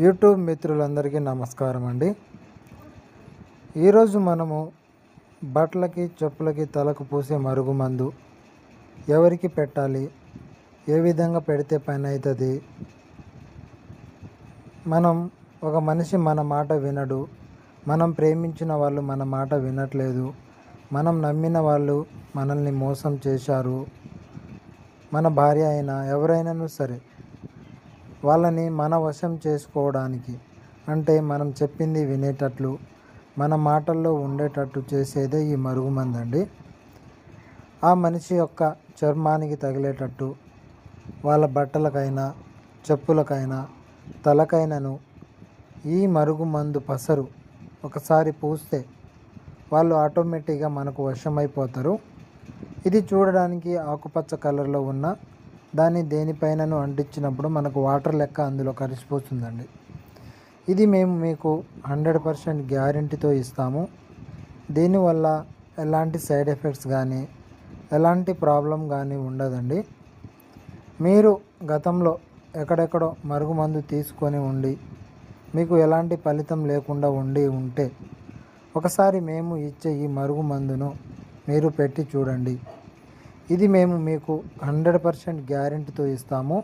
YouTube మిత్రులందరికీ నమస్కారం అండి. ఈరోజు మనము బట్టలకి చెప్పులకి తలకు పూసే మరుగుమందు ఎవరికి పెట్టాలి, ఏ విధంగా పెడితే పని అవుతుంది, ఒక మనిషి మన మాట వినడు, మనం ప్రేమించిన వాళ్ళు మన మాట వినట్లేదు, మనం నమ్మిన వాళ్ళు మనల్ని మోసం చేశారు, మన భార్య అయినా ఎవరైనాను సరే వాళ్ళని మన వశం చేసుకోవడానికి, అంటే మనం చెప్పింది వినేటట్లు మన మాటల్లో ఉండేటట్టు చేసేదే ఈ మరుగుమందు అండి. ఆ మనిషి యొక్క చర్మానికి తగిలేటట్టు వాళ్ళ బట్టలకైనా చెప్పులకైనా తలకైనను ఈ మరుగుమందు పసరు ఒకసారి పూస్తే వాళ్ళు ఆటోమేటిక్గా మనకు వశమైపోతారు. ఇది చూడడానికి ఆకుపచ్చ కలర్లో ఉన్న దాన్ని దేనిపైనను అంటించినప్పుడు మనకు వాటర్ లెక్క అందులో కలిసిపోతుందండి. ఇది మేము మీకు 100% గ్యారంటీతో ఇస్తాము. దీనివల్ల ఎలాంటి సైడ్ ఎఫెక్ట్స్ కానీ ఎలాంటి ప్రాబ్లం కానీ ఉండదండి. మీరు గతంలో ఎక్కడెక్కడో మరుగుమందు తీసుకొని ఉండి మీకు ఎలాంటి ఫలితం లేకుండా ఉంటే ఒకసారి మేము ఇచ్చే ఈ మరుగుమందును మీరు పెట్టి చూడండి. ఇది మేము మీకు 100% గ్యారంటీతో ఇస్తాము.